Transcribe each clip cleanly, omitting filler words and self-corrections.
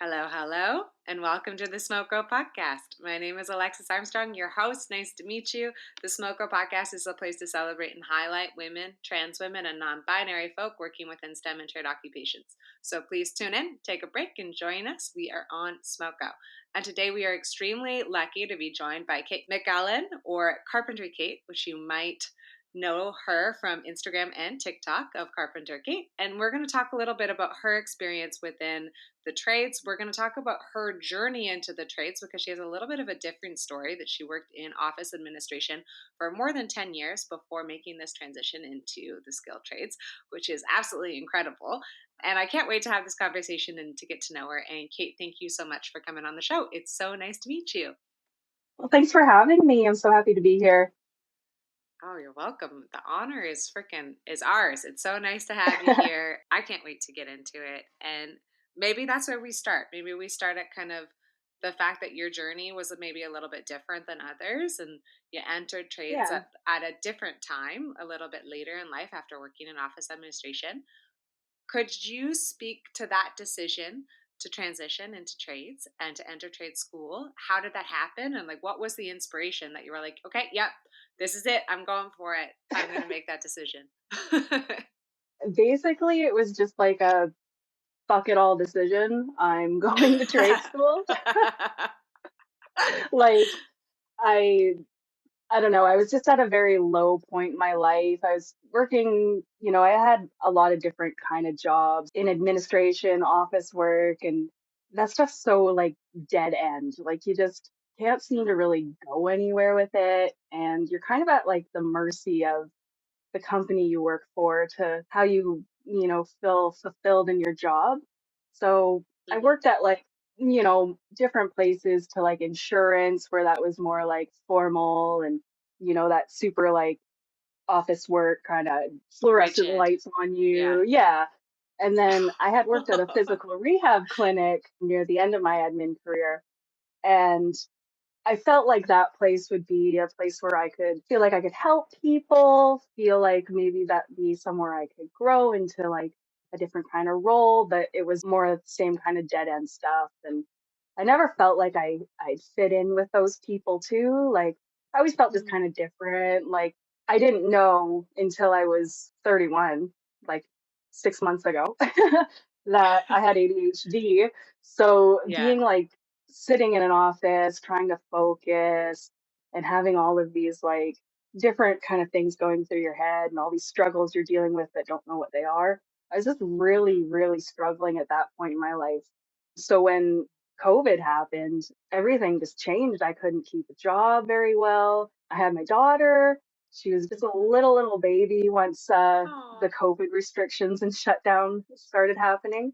Hello, hello, and welcome to the Smoke Girl Podcast. My name is Alexis Armstrong, your host. Nice to meet you. The Smoke Girl Podcast is a place to celebrate and highlight women, trans women, and non-binary folk working within STEM and trade occupations. So please tune in, take a break, and join us. We are on Smoke Go. And today we are extremely lucky to be joined by Cate McLellan, or Carpentry Cate, which you might know her from Instagram and TikTok of Carpenter Cate. And we're going to talk a little bit about her experience within the trades. We're going to talk about her journey into the trades because she has a little bit of a different story that she worked in office administration for more than 10 years before making this transition into the skilled trades, which is absolutely incredible. And I can't wait to have this conversation and to get to know her. And Cate, thank you so much for coming on the show. It's so nice to meet you. Well, thanks for having me. I'm so happy to be here. Oh, you're welcome. The honor is ours. It's so nice to have you here. I can't wait to get into it. And maybe that's where we start. Maybe we start at kind of the fact that your journey was maybe a little bit different than others, and you entered trades Yeah. at a different time, a little bit later in life after working in office administration. Could you speak to that decision to transition into trades and to enter trade school? How did that happen? And like, what was the inspiration that you were like, okay, yep, this is it. I'm going for it. I'm going to make that decision. Basically, it was just like a fuck it all decision. I'm going to trade school. Like I I don't know, I was just at a very low point in my life. I was working, I had a lot of different kind of jobs in administration, office work, and that stuff's so like dead end. Like you just can't seem to really go anywhere with it, and you're kind of at like the mercy of the company you work for to how you feel fulfilled in your job. So I Mhm. worked at like, different places to like insurance where that was more like formal and, that super like office work kind of fluorescent Rigid. lights on Yeah. you. Yeah. And then I had worked at a physical rehab clinic near the end of my admin career. And I felt like that place would be a place where I could feel like I could help people, feel like maybe that be somewhere I could grow into like a different kind of role, but it was more of the same kind of dead end stuff. And I never felt like I'd fit in with those people too. Like I always felt just Mhm. kind of different. Like I didn't know until I was 31, like 6 months ago, that I had ADHD. So Yeah. being like sitting in an office trying to focus and having all of these like different kind of things going through your head and all these struggles you're dealing with that don't know what they are. I was just really, Mhm. really struggling at that point in my life. So when COVID happened, everything just changed. I couldn't keep a job very well. I had my daughter. She was just a Mhm. little baby once the Oh. COVID restrictions and shutdown started happening,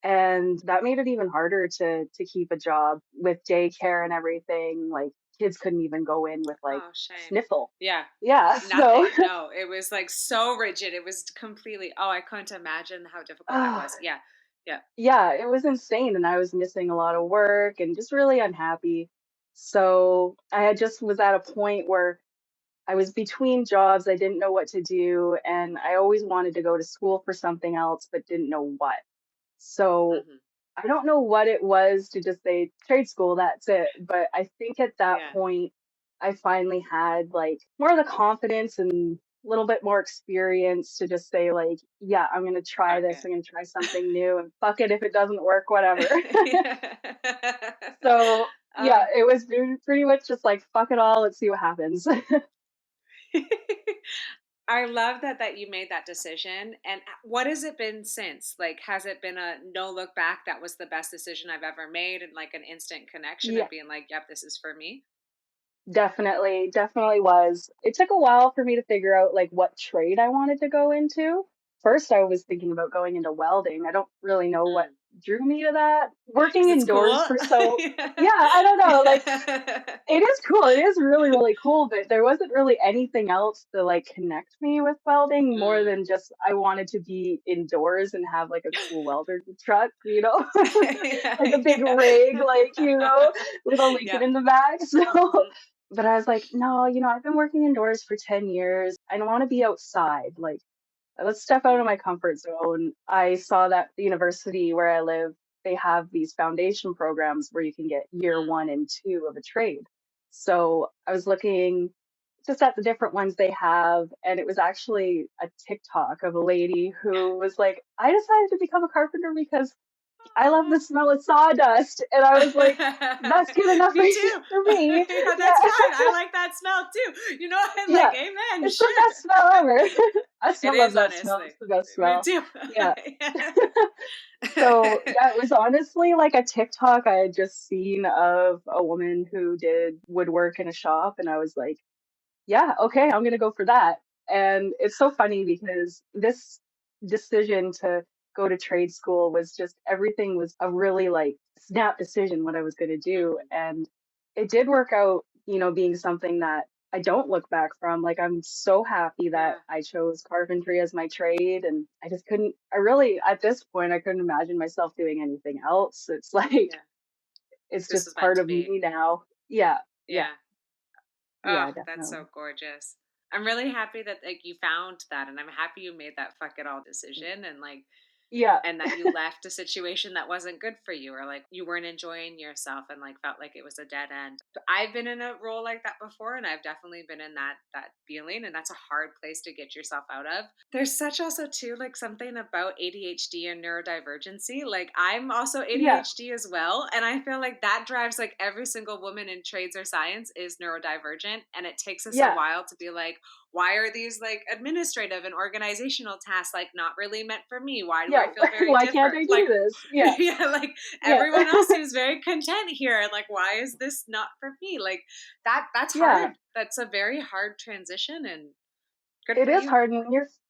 and that made it even harder to keep a job with daycare and everything. Like kids couldn't even go in with like Oh, shame. sniffle. Yeah. Yeah, so Nothing. No, it was like so rigid. It was completely, oh, I couldn't imagine how difficult that uh, was. Yeah. Yeah. yeah, it was insane, and I was missing a lot of work and just really unhappy. So I had just was at a point where I was between jobs. I didn't know what to do, and I always wanted to go to school for something else but didn't know what. So Hmm. I don't know what it was to just say trade school, that's it. But I think at that Yeah. point, I finally had like more of the confidence and a little bit more experience to just say, like, yeah, I'm going to try Fuck this. it. I'm going to try something new and fuck it if it doesn't work, whatever. Yeah. So, yeah, uh, it was pretty much just like, fuck it all. Let's see what happens. I love that you made that decision. And what has it been since? Like, has it been a no look back? That was the best decision I've ever made, and like an instant connection Yeah. of being like, yep, this is for me. Definitely was. It took a while for me to figure out like what trade I wanted to go into. First, I was thinking about going into welding. I don't really know what Mm. drew me to that. Working Because it's indoors cool. for so, yeah, I don't know. Like it is cool. It is really, really cool, but there wasn't really anything else to like connect me with welding more Mm. than just I wanted to be indoors and have like a cool welder truck, Yeah, like a big yeah. rig, like, with a Lincoln Yep. in the back. So Mhm. but I was like, no, I've been working indoors for 10 years. I don't want to be outside. Like, let's step out of Mhm. my comfort zone. I saw that the university where I live, they have these foundation programs where you can get year Mm. 1 and 2 of a trade. So I was looking just at the different ones they have, and it was actually a TikTok of a lady who was like, I decided to become a carpenter because I love the smell of sawdust. And I was like, that's good enough for, Me too. for me. Yeah, Yeah. that's fine. I like that smell too. You know, I'm like, Yeah. amen, It's the sure. best smell ever. I It still love is, that smell. honestly. It's the best Me smell. too. Yeah. Yeah. So yeah, it was honestly like a TikTok I had just seen of a woman who did woodwork in a shop, and I was like, yeah, okay, I'm gonna go for that. And it's so funny because this decision to go to trade school was just everything was a really like snap decision what I was gonna do. Mhm. And it did work out, being something that I don't look back from. Like I'm so happy that Yeah. I chose carpentry as my trade, and I just couldn't I really at this point I couldn't imagine myself doing anything else. It's like Yeah. it's This just was meant part to of be. me now. Yeah, yeah, Yeah. Oh, yeah, that's definitely. so gorgeous. I'm really happy that like you found that, and I'm happy you made that fuck it all decision, and like Yeah, and that you left a situation that wasn't good for you, or like you weren't enjoying yourself and like felt like it was a dead end. But I've been in a role like that before, and I've definitely been in that feeling, and that's a hard place to get yourself out of. There's such also too like something about ADHD and neurodivergency. Like I'm also yeah, ADHD as well, and I feel like that drives like every single woman in trades or science is neurodivergent, and it takes us a yeah. while to be like, why are these like administrative and organizational tasks like not really meant for me? Why do Yeah, I feel very why can't different? I Like do this? Yeah, yeah, like yeah, everyone else seems very content here, and like why is this not for me? Like that's yeah. hard. That's a very hard transition, and good It for is you. hard, and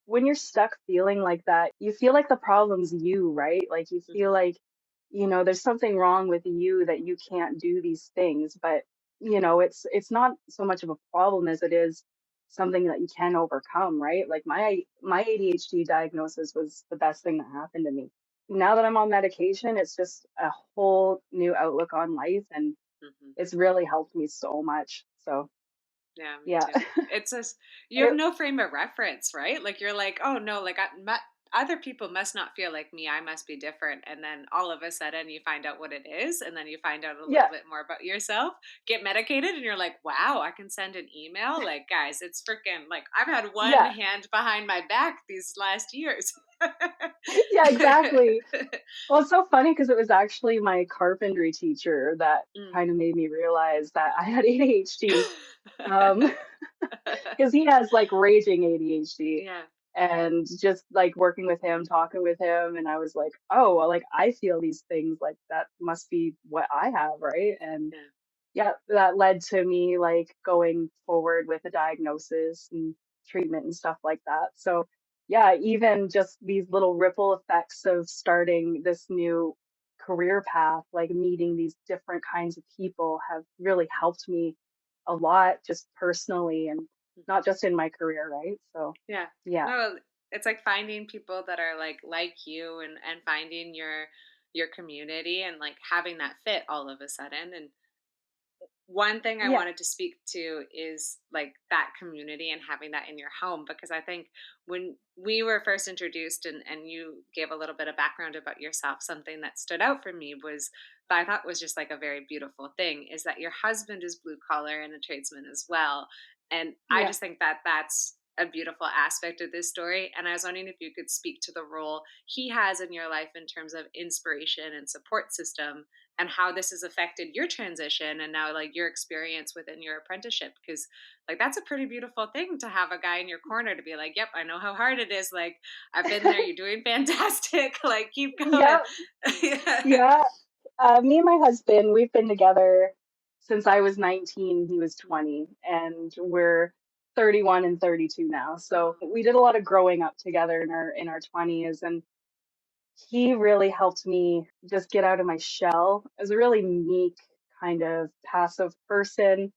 when you're stuck feeling like that, you feel like the problem's you, right? Like you feel Hmm. like, there's something wrong with you that you can't do these things, but it's not so much of a problem as it is something that you can overcome, right? Like my ADHD diagnosis was the best thing that happened to me. Now that I'm on medication, it's just a whole new outlook on life, and Hmm. it's really helped me so much. So, Yeah, me yeah. too. It's just you have It, no frame of reference, right? Like you're like, oh no, like other people must not feel like me. I must be different. And then all of a sudden you find out what it is, and then you find out a little yeah, bit more about yourself. Get medicated, and you're like, wow, I can send an email. Like, guys, it's freaking like I've had one yeah. hand behind my back these last years. Yeah, exactly. Well, it's so funny because it was actually my carpentry teacher that Mm. kind of made me realize that I had ADHD. Um, because he has like raging ADHD, Yeah, and just like working with him, talking with him, and I was like, oh, well, like I feel these things, like that must be what I have, right? And yeah. yeah, that led to me like going forward with a diagnosis and treatment and stuff like that. So, yeah, even just these little ripple effects of starting this new career path, like meeting these different kinds of people, have really helped me a lot just personally and not just in my career, right? So, Yeah. yeah, No, it's like finding people that are like you, and finding your community, and like having that fit all of a sudden. And one thing I yeah, wanted to speak to is like that community and having that in your home, because I think when we were first introduced, and you gave a little bit of background about yourself, something that stood out for me was that I thought was just like a very beautiful thing is that your husband is blue collar and a tradesman as well. And I yeah. just think that that's a beautiful aspect of this story. And I was wondering if you could speak to the role he has in your life in terms of inspiration and support system, and how this has affected your transition and now like your experience within your apprenticeship, because like that's a pretty beautiful thing to have a guy in your corner to be like, yep, I know how hard it is, like I've been there, you're doing fantastic, like keep going. Yeah, Yeah. yeah. Me and my husband, we've been together since I was 19, he was 20, and we're 31 and 32 now. So Oh, we did a lot of growing up together in our 20s, and he really helped me just get out of my shell. I was a really meek, kind of passive person,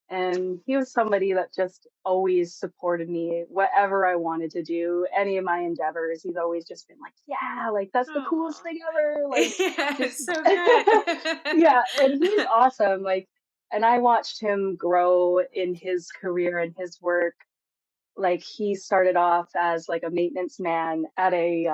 and he was somebody that just always supported me, whatever I wanted to do, any of my endeavors. He's always just been like, yeah, like that's the coolest oh. thing ever. Like, Yeah, just, it's so good. yeah. And he's awesome. Like, and I watched him grow in his career and his work. Like, he started off as like a maintenance man at a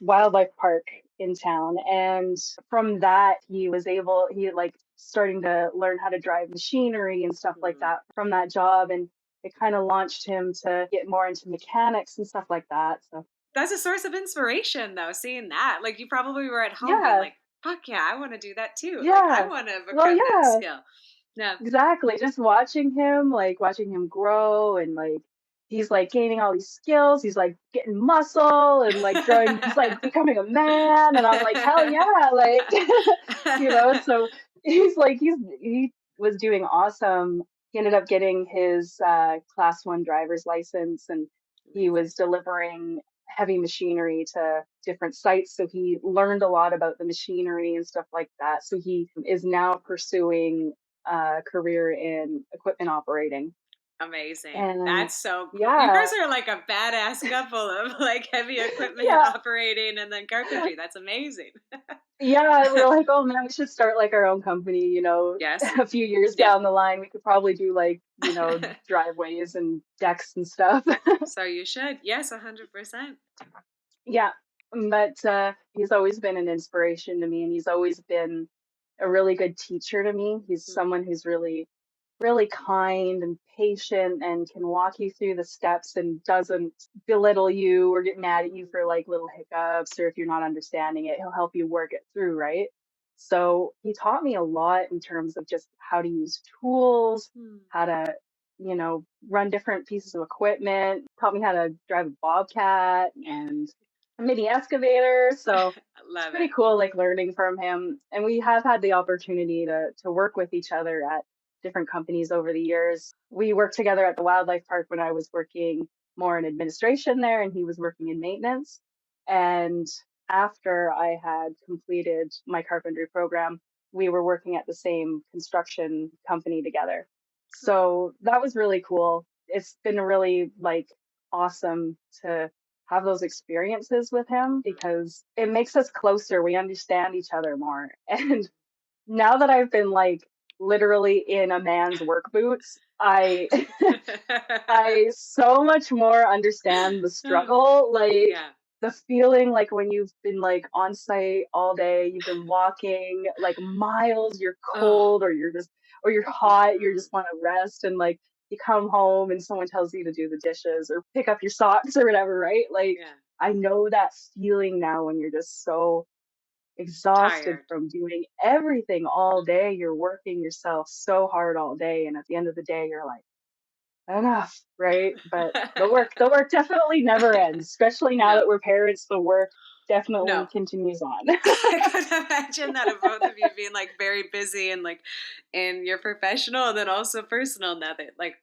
wildlife park. in town. And from that, he like starting to learn how to drive machinery and stuff like Mm. that from that job. And it kind of launched him to get more into mechanics and stuff like that. So, That's a source of inspiration though, seeing that. Like, you probably were at home being yeah, like, "Fuck yeah, I wanna do that too." Like, I yeah. wanna Well, become that yeah. skill. No. Exactly. Just watching him grow and like he's like gaining all these skills. He's like getting muscle and like growing, he's like becoming a man. And I'm like, hell yeah, like so he was doing awesome. He ended up getting his class one driver's license and he Amazing. was delivering heavy machinery to different sites. So he learned a lot about the machinery and stuff like that. So he is now pursuing career in equipment operating. Amazing. And That's so cool. You guys yeah, are like a badass couple of like heavy equipment yeah, operating and then carpentry. That's amazing. yeah, we're like, oh man, we should start like our own company, Yes. a few years Yeah. down the line. We could probably do like, driveways and decks and stuff. So you should. Yes, 100%. Yeah, but he's always been an inspiration to me, and he's always been a really good teacher to me. He's Mm, someone who's really, really kind and patient and can walk you through the steps and doesn't belittle you or get mad at you for mm, like little hiccups or if you're not understanding it, he'll help you work it through, right? So he taught me a lot in terms of just how to use tools, mm. how to run different pieces of equipment, taught me how to drive a bobcat and a mini excavator. So I it's love pretty it. cool, like learning from him. And we have had the opportunity to work with each other at different companies over the years. We worked together at the wildlife park when I was working more in administration there, and he was working in maintenance. And after I had completed my carpentry program, we were working at the same construction company together. Oh, So that was really cool. It's been really like awesome to have those experiences with him because it makes us closer. We understand each other more. And now that I've been like literally in a man's work boots, I mm. I so much more understand the struggle, like Yeah. the feeling like when you've been like on site all day, you've been walking like miles, you're Oh. cold or you're hot, you Mhm. just want to rest and like you come home and someone tells you to do the dishes or pick up your socks or whatever, right? Like Yeah. I know that feeling now when you're just so exhausted Tired. from doing everything all day. You're working yourself so hard all day and at the end of the day you're like enough, right? But the work definitely never ends, especially now that No. we're parents, the work No. definitely continues on. I could imagine that of both of you being like very busy and like in your professional and then also personal now that like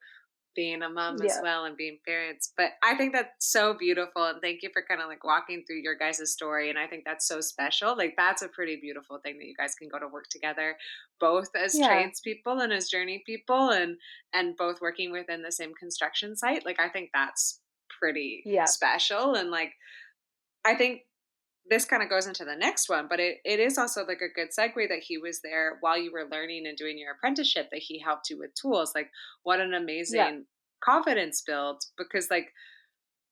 being a mom as Yeah. well and being parents. But I think that's so beautiful and thank you for kind of like walking through your guys' story. And I think that's so special. Like that's a pretty beautiful thing that you guys can go to work together, both as Yeah. tradespeople and as journey people and both working within the same construction site. Like I think that's pretty Yeah. special. And like I think this kind of goes into the next one, but it is also like a good segue that he was there while you were learning and doing your apprenticeship, that he helped you with tools. Like, what an Yeah. amazing confidence build. Because, like,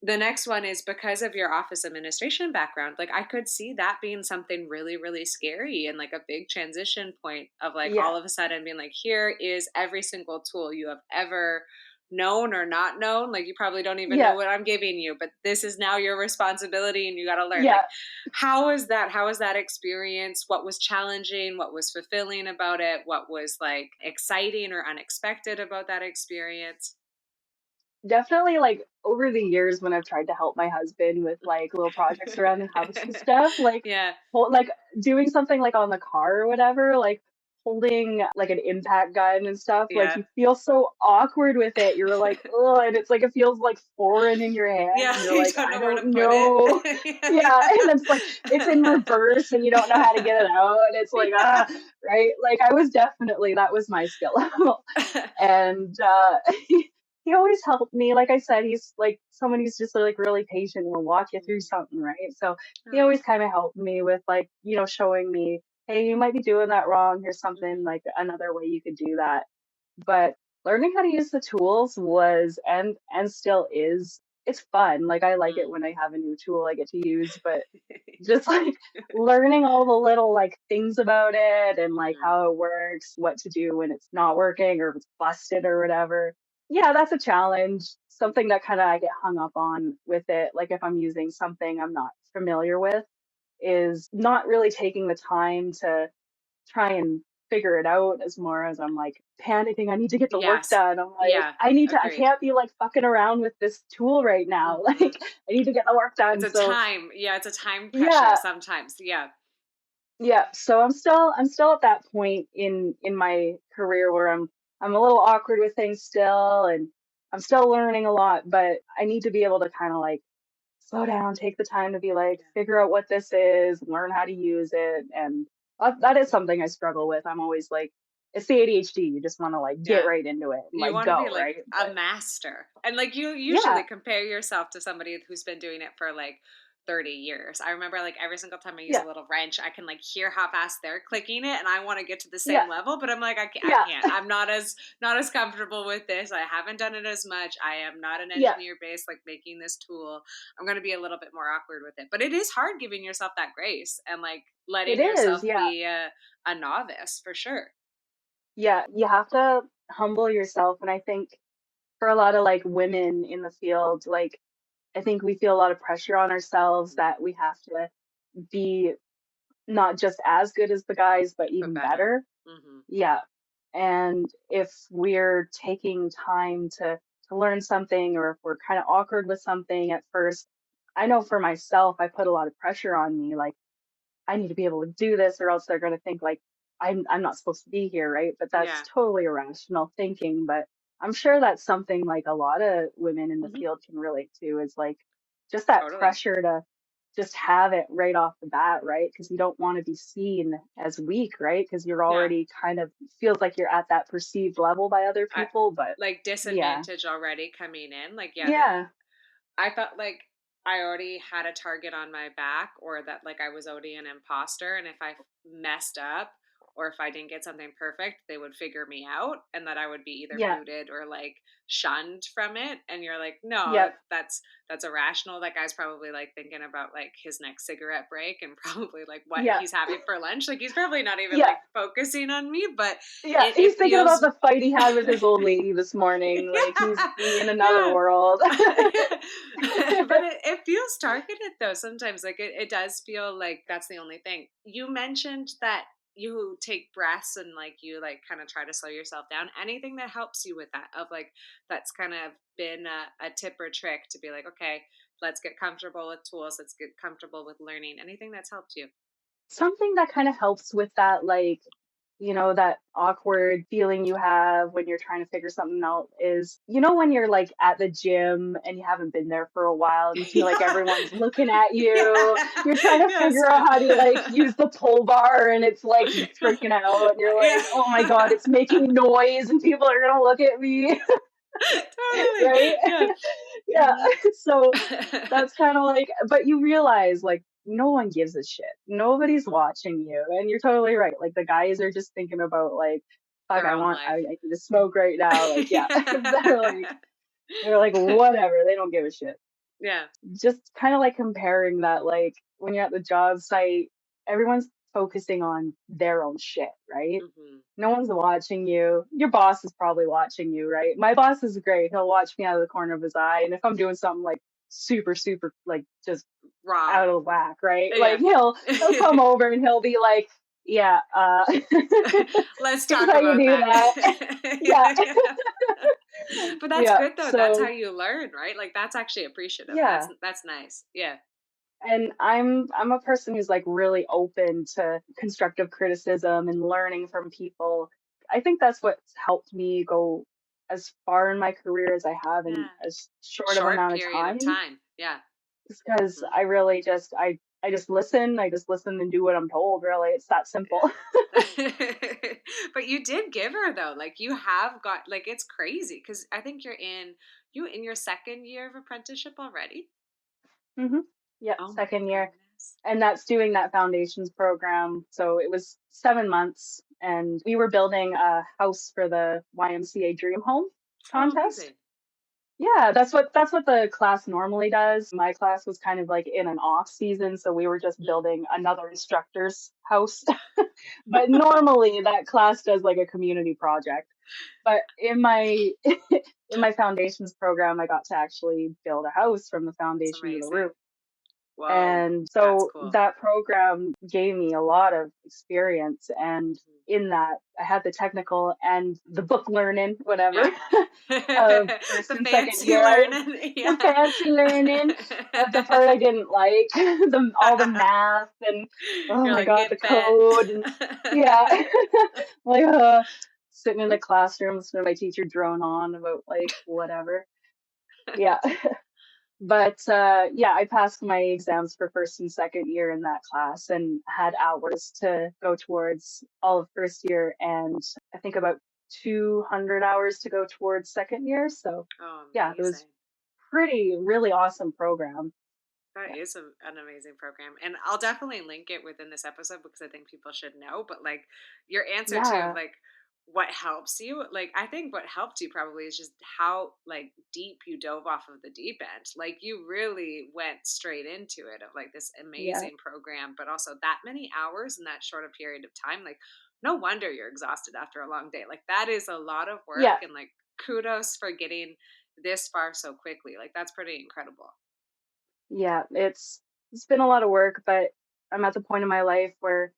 the next one is because of your office administration background. Like, I could see that being something really, really scary and like a big transition point of like Yeah. all of a sudden being like, here is every single tool you have ever known or not known. Like, you probably don't even know Yeah. what I'm giving you, but this is now your responsibility and you got to learn. Like, Yeah. how is that? How was that experience? What was challenging? What was fulfilling about it? What was like exciting or unexpected about that experience? Definitely like over the years when I've tried to help my husband with like little projects around the house and stuff, like Yeah. like doing something like on the car or whatever, like holding like an impact gun and stuff, like Yeah. you feel so awkward with it. You're like, oh, and it's like it feels like foreign in your hand Yeah, and you're you like, don't I know where to don't put it. know. Yeah, Yeah, and it's like it's in reverse and you don't know how to get it out and it's like yeah. right? Like I was definitely that was my skill level. And he always helped me. Like I said, he's like someone who's just like really patient and will walk you through Mhm. something, right? So he Oh, always kind of helped me with like, showing me, hey, you might be doing that wrong. Here's something mhm. like another way you could do that. But learning how to use the tools was and still is it's fun. Like I like it Mm. when I have a new tool I get to use, but just like learning all the little like things about it and like Mhm. how it works, what to do when it's not working or if it's busted or whatever. Yeah, that's a challenge. Something that kind of I get hung up on with it. Like if I'm using something I'm not familiar with, is not really taking the time to try and figure it out as more as I'm like panicking. I need to get the work Yes. done. I'm like, Yeah, I agreed. can't be like fucking around with this tool right now. Mhm. Like, I need to get the work It's done. a So, time yeah, it's a time pressure yeah, sometimes, yeah. yeah. So I'm still at that point in my career where I'm a little awkward with things still, and I'm still learning a lot, but I need to be able to kind of like slow down, take the time to be like, Yeah. figure out what this is, learn how to use it. And that is something I struggle with. I'm always like, it's the ADHD. You just want to like get Yeah. right into it and You like wanna be go, like right? a But master, and, like, you yeah, usually compare yourself to somebody who's been doing it for, like, 30 years. I remember, like, every single time I use a yeah, little wrench, I can, like, hear how fast they're clicking it, and I wanna get to the yeah, same level, but I'm like, I yeah, can't. I'm not as comfortable with this. I haven't done it as much. I am not an yeah, engineer based, like, making this tool. I'm gonna be a little bit more awkward with it, but it is hard giving yourself that grace and, like, it letting is. yourself Yeah, be a novice for sure. yeah. You have to humble yourself. And I think for a lot of like women in the field, like, I think we feel a lot of pressure on ourselves Mhm. that we have to be not just as good as the guys, but But even better. better. Mhm. Yeah. And if we're taking time to learn something or if we're kind of awkward with something at first, I know for myself, I put a lot of pressure on me. Like, I need to be able to do this or else they're going to think like I'm not supposed to be here, right? But that's Yeah. totally irrational thinking. But I'm sure that's something like a lot of women in the Mhm. field can relate to is like just that Totally. pressure to just have it right off the bat, right? Because you don't want to be seen as weak, right? Because you're Yeah. already kind of feels like you're at that perceived level by other I people. But like yeah, disadvantage already coming in. Like, yeah, that yeah, I felt like I already had a target on my back or that like I was already an imposter. And if I messed up or if I didn't get something perfect, they would figure me out and that I would be either yeah, booted or like shunned from it. And you're like, no, yep, that's irrational. That guy's probably like thinking about like his next cigarette break and probably like what yeah, he's having for lunch. Like he's probably not even yeah. like focusing on me, but Yeah, it he's thinking about feels the fight he had with his old lady this morning. Like he's yeah, in another yeah. world. But it feels targeted though sometimes. Like it does feel like that's the only thing. You mentioned that you take breaths and like you like kind of try to slow yourself down. Anything that helps you with that of like that's kind of been a tip or trick to be like, okay, let's get comfortable with tools. Let's get comfortable with learning. Anything that's helped you. Something that kind of helps with that, like, that awkward feeling you have when you're trying to figure something out is, when you're like at the gym and you haven't been there for a while and you feel like Yeah. everyone's looking at you, Yeah. you're trying to Yes. figure out how to like use the pull bar and it's like freaking out and you're Yeah. like, oh my God, it's making noise and people are gonna look at me, Totally. right? Yeah. Yeah. Mhm. So that's kind of like, but you realize like no one gives a shit. Nobody's Mhm. watching you. And you're totally right. Like the guys are just thinking about like, fuck, Their I own want, life. I need to smoke right now. Like, yeah, Yeah. they're like, whatever. They don't give a shit. Yeah. Just kind of like comparing that, like when you're at the job site, everyone's focusing on their own shit, right? Mhm. No one's watching you. Your boss is probably watching you, right? My boss is great. He'll watch me out of the corner of his eye. And if I'm doing something like super, super, like just Wrong. out of whack, right? Like Yeah. he'll come over and he'll be like, yeah, Let's here's talk how you about do that. that. Yeah. But that's Yeah. good though. That's how So you learn, right? Like that's actually appreciative. yeah. That's nice. Yeah. And I'm a person who's like really open to constructive criticism and learning from people. I think that's what's helped me go as far in my career as I have in Yeah. as short of Short amount of period of time. time. Yeah. Because Mhm. I really just I just listen and do what I'm told, really. It's that simple. Yeah. But you did give her though. Like you have got like it's crazy because I think you in your second year of apprenticeship already. Hmm. Yep, Oh my second year. goodness. And that's doing that foundations program. So it was 7 months, and we were building a house for the YMCA Dream Home Oh, contest. amazing. Yeah, that's what the class normally does. My class was kind of like in an off season, so we were just Mm. building another instructor's house. But normally that class does like a community project. But in my in my foundations program, I got to actually build a house from the It's foundation to the roof. amazing. Whoa, And that's so cool. that program gave me a lot of experience. And Mhm. in that, I had the technical and the book learning, whatever, Yeah. of first The and second fancy year. learning. The Yeah. fancy learning, the part I didn't like, all the math and oh You're my like, God, the get bent. code and yeah, like sitting in the classroom listening to my teacher drone on about like whatever. Yeah. But yeah, I passed my exams for first and second year in that class and had hours to go towards all of first year and I think about 200 hours to go towards second year. So Oh, yeah, it was amazing. really awesome program. That Yeah. is an amazing program. And I'll definitely link it within this episode because I think people should know. But like your answer to Yeah. like what helps you, like I think what helped you probably is just how like deep you dove off of the deep end. Like you really went straight into it of like this Yeah. amazing program, but also that many hours in that short a period of time. Like no wonder you're exhausted after a long day. Like that is a lot of work Yeah. and like kudos for getting this far so quickly. Like that's pretty incredible. Yeah. It's been a lot of work, but I'm at the point in my life where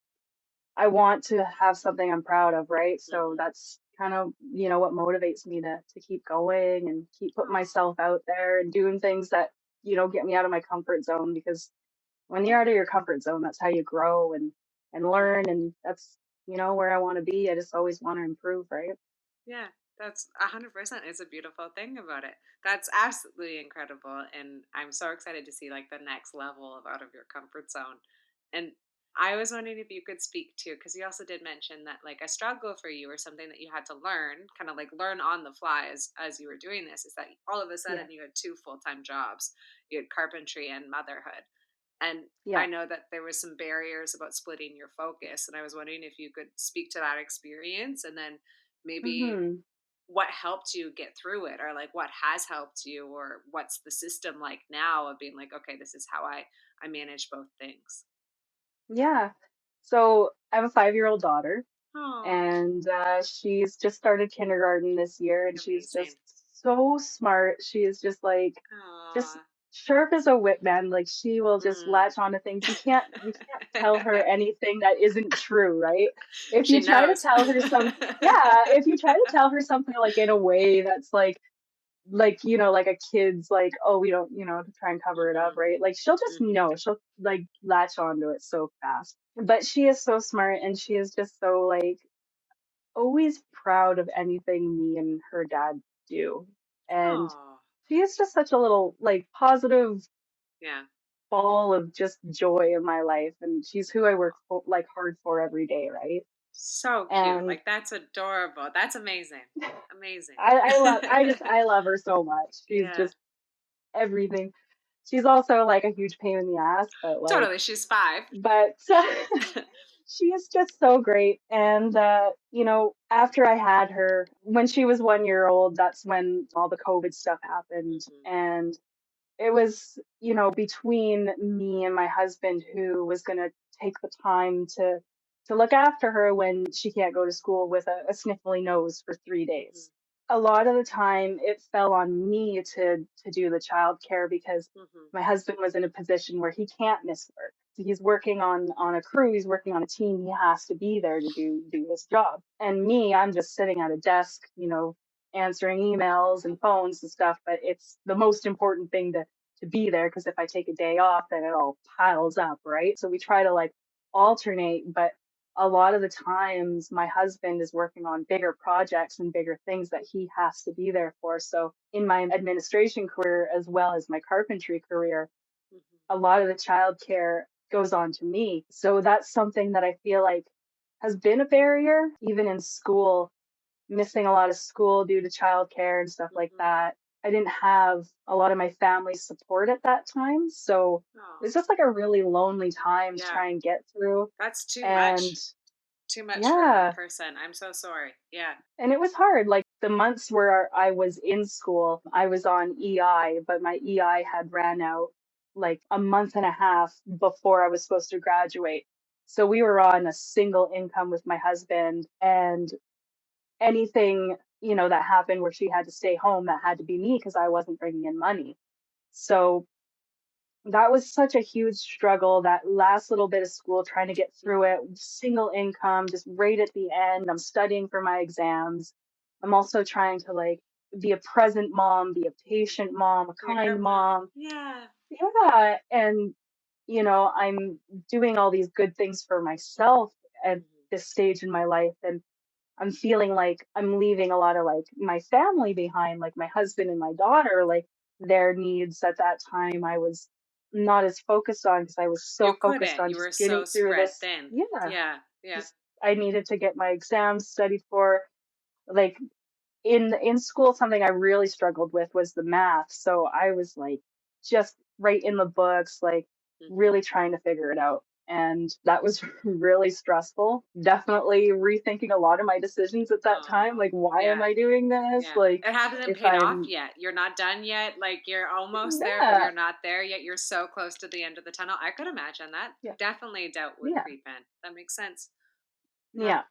I want to have something I'm proud of, right? So Hmm. that's kind of, what motivates me to keep going and keep putting Oh, myself out there and doing things that, get me out of my comfort zone because when you're out of your comfort zone, that's how you grow and learn and that's, where I want to be. I just always want to improve, right? yeah, that's 100%. It's a beautiful thing about it. That's absolutely incredible. And I'm so excited to see like the next level of out of your comfort zone. And I was wondering if you could speak to, because you also did mention that like a struggle for you or something that you had to learn, kind of like learn on the fly as you were doing this, is that all of a Yeah. sudden you had two full-time jobs. You had carpentry and motherhood. And I Yeah. know that there was some barriers about splitting your focus. And I was wondering if you could speak to that experience and then maybe Hmm. what helped you get through it or like what has helped you or what's the system like now of being like okay this is how I manage both things. Yeah. So I have a 5-year-old daughter Oh, and she's just started kindergarten this year and she's amazing. just so smart. She is just Oh. sharp as a whip, man. Like she will just Mm. latch onto things. You can't tell her anything that isn't true, right? If She you try to knows. tell her yeah, if you try to tell her something like in a way that's like a kid's like, oh, we don't, to try and cover it up, Hmm. right? Like she'll just Hmm. know, she'll like latch onto it so fast. But she is so smart and she is just so like always proud of anything me and her dad do. And Oh, she is just such a little like positive yeah. ball of just joy in my life. And she's who I work for, like hard for every day, right? So cute, And like that's adorable, that's amazing, amazing. I love her so much. She's Yeah, just everything. She's also like a huge pain in the ass, but like, totally, she's 5. but she is just so great. And, after I had her, when she was 1 year old, that's when all the COVID stuff happened. Hmm. And it was, between me and my husband who was going to take the time to look after her when she can't go to school with a sniffly nose for 3 days. Hmm. A lot of the time it fell on me to do the childcare because Hmm. my husband was in a position where he can't miss work. So he's working on a crew, he's working on a team, he has to be there to do his job. And me, I'm just sitting at a desk, answering emails and phones and stuff, but it's the most important thing to be there because if I take a day off, then it all piles up, right? So we try to like alternate, but a lot of the times my husband is working on bigger projects and bigger things that he has to be there for. So in my administration career as well as my carpentry career, Hmm. a lot of the childcare goes on to me. So that's something that I feel like has been a barrier, even in school, missing a lot of school due to childcare and stuff like Hmm. that. I didn't have a lot of my family's support at that time. So it Oh, was just like a really lonely time to yeah, try and get through. that's too And much. Too much for one Yeah. person. I'm so sorry. Yeah. And it was hard. Like the months where I was in school, I was on EI, but my EI had ran out like a month and a half before I was supposed to graduate. So we were on a single income with my husband, and anything, that happened where she had to stay home, that had to be me because I wasn't bringing in money. So that was such a huge struggle, that last little bit of school, trying to get through it, Mhm. single income, just right at the end. I'm studying for my exams. I'm also trying to like be a present mom, be a patient mom, a Be a good kind mom. mom. Yeah. Yeah. And, I'm doing all these good things for myself at Mhm. this stage in my life. And I'm feeling like I'm leaving a lot of like my family behind, like my husband and my daughter, like their needs at that time I was not as focused on because I was You so focused couldn't. on You just were getting so through spread this. thin. Yeah, Yeah. Yeah. just I needed to get my exams studied for. Like in school, something I really struggled with was the math. So I was like just right in the books, like Mhm. really trying to figure it out. And that was really stressful. Definitely rethinking a lot of my decisions at that time. Oh, Like, why am yeah. I doing this? Yeah. Like, It hasn't if paid off I'm, yet. You're not done yet. Like you're almost there, but yeah, you're not there yet. You're so close to the end of the tunnel. I could imagine that. yeah, Definitely doubt would yeah, creep in. That makes sense. Yeah. yeah.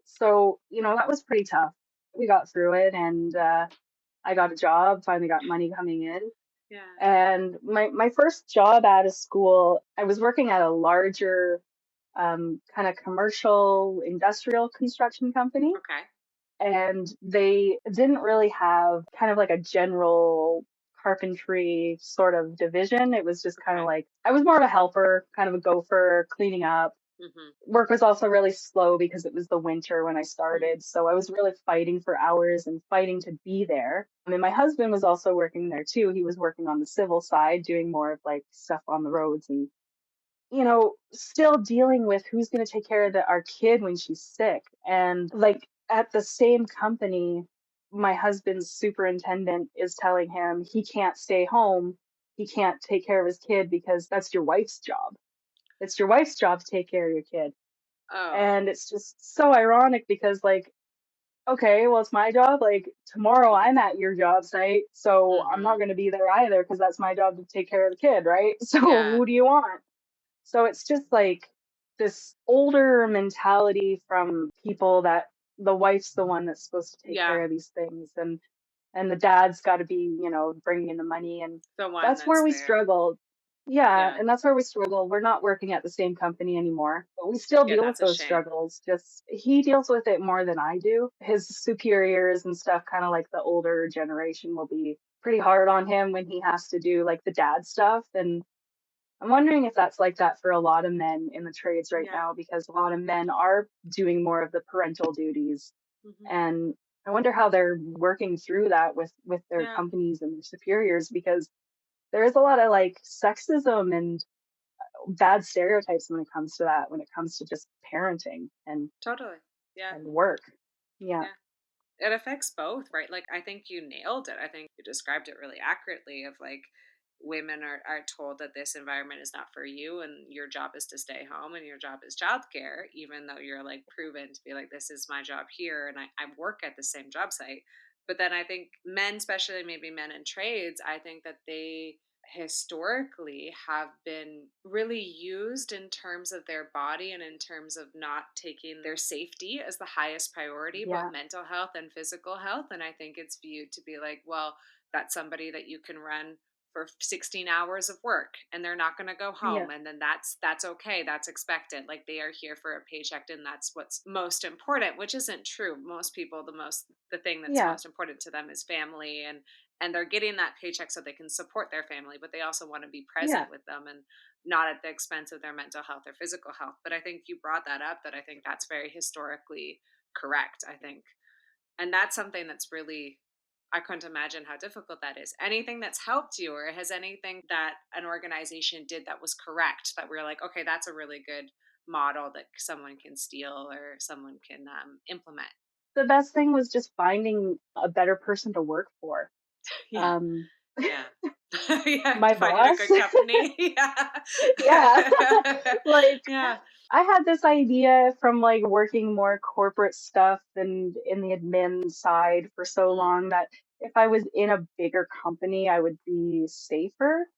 So, that was pretty tough. We got through it, and I got a job, finally got money coming in. Yeah. And my first job out of school, I was working at a larger kind of commercial industrial construction company. Okay. And they didn't really have kind of like a general carpentry sort of division. It was just kind of Okay. like I was more of a helper, kind of a gopher, cleaning up. Mhm. Work was also really slow because it was the winter when I Mm. started. So I was really fighting for hours and fighting to be there. I mean, my husband was also working there too. He was working on the civil side, doing more of like stuff on the roads and, still dealing with who's going to take care of our kid when she's sick. And like at the same company, my husband's superintendent is telling him he can't stay home. He can't take care of his kid because that's your wife's job. It's your wife's job to take care of your kid. Oh. And it's just so ironic because, like, okay, well, it's my job. Like, tomorrow I'm at your job site, so I'm not Mhm. going to be there either because that's my job to take care of the kid, right? So, Yeah. who do you want? So, it's just like this older mentality from people that the wife's the one that's supposed to take Yeah. care of these things, and the dad's got to be, bringing in the money. And The one that's where that's we there. struggled. Yeah, Yeah. and that's where we struggle. We're not working at the same company anymore, but we still Yeah, deal with that's a those shame. struggles. Just he deals with it more than I do. His superiors and stuff, kind of like the older generation, will be pretty hard on him when he has to do like the dad stuff. And I'm wondering if that's like that for a lot of men in the trades right Yeah. now, because a lot of men are doing more of the parental duties. Mhm. And I wonder how they're working through that with their Yeah. companies and their superiors, because there is a lot of like sexism and bad stereotypes when it comes to that, when it comes to just parenting Totally. Yeah. and work. Yeah. Yeah. It affects both, right? Like I think you nailed it. I think you described it really accurately of like women are told that this environment is not for you and your job is to stay home and your job is childcare, even though you're like proven to be like, this is my job here and I work at the same job site. But then I think men, especially maybe men in trades, I think that they historically have been really used in terms of their body and in terms of not taking their safety as the highest priority, both Yeah. mental health and physical health. And I think it's viewed to be like, well, that's somebody that you can run for 16 hours of work and they're not going to go Yeah. home, and then that's okay, that's expected, like they are here for a paycheck and that's what's most important, which isn't true. Most people, the thing that's Yeah. most important to them is family, and they're getting that paycheck so they can support their family, but they also want to be present Yeah. with them and not at the expense of their mental health or physical health. But I think you brought that up, that I think that's very historically correct, I think. And that's something that's really, I couldn't imagine how difficult that is. Anything that's helped you, or has anything that an organization did that was correct, that we're like, okay, that's a really good model that someone can steal or someone can implement? The best thing was just finding a better person to work for. Yeah. Um, Yeah. Yeah, My finding a boss. good company. Yeah. Yeah. Like Yeah. I had this idea from like working more corporate stuff and in the admin side for so Mm, long that if I was in a bigger company, I would be safer.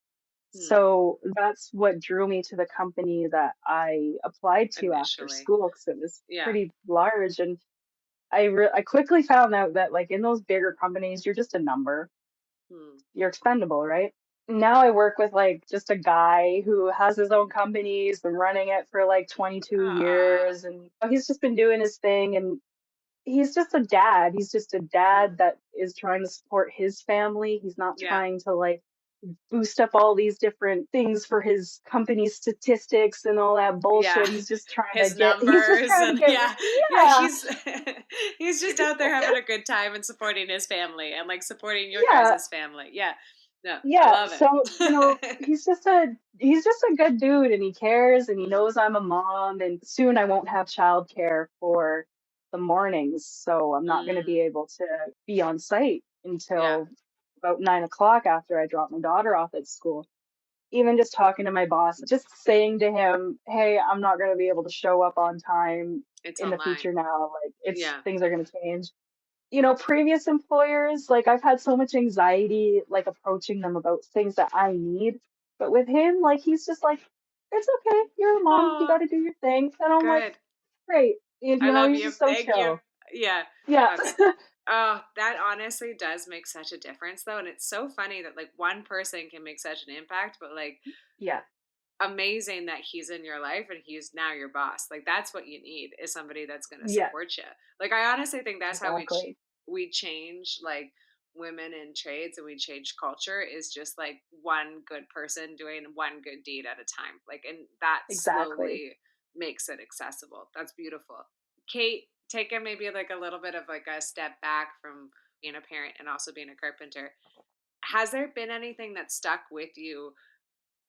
mm, So that's what drew me to the company that I applied to after initially. school because it was Yeah. pretty large. And I quickly found out that like in those bigger companies, you're just a number. Mm. You're expendable, right? Now I work with like just a guy who has his own company. He's been running it for like 22 Ah. years and he's just been doing his thing and he's just a dad. He's just a Mm. dad that is trying to support his family. He's not Yeah. trying to like boost up all these different things for his company statistics and all that Yeah. bullshit. He's just trying to His get he's just numbers trying to and get yeah. Yeah, yeah. he's just out there having a good time and supporting his family and like supporting your Yeah. guys' family. Yeah. No, I Yeah, love so it. he's just a good dude and he cares and he Mm, knows I'm a mom and soon I won't have childcare for the mornings, so I'm not gonna mm, be able to be on site yeah. until about 9 o'clock after I drop my daughter off at school. Even just talking to my boss, just saying to him, "Hey, I'm not gonna be able to show up on time It's in the online. future now. Like it's Yeah. things are gonna change." Previous employers, like I've had so much anxiety, like approaching them about things that I need. But with him, like he's just like, it's okay, you're a mom, you Oh, gotta do your thing. And I'm like, good. great. I love He's you. just so Thank you. chill. Yeah. Yeah. That's oh, that honestly does make such a difference though. And it's so funny that like one person can make such an impact, but like Yeah, amazing that he's in your life and he's now your boss. Like that's what you need is somebody that's going to yeah, support you. Like I honestly think that's how exactly. we change like women in trades and we change culture is just like one good person doing one good deed at a time. Like and that Exactly. slowly makes it accessible. That's beautiful. Kate, taking maybe like a little bit of like a step back from being a parent and also being a carpenter. Has there been anything that stuck with you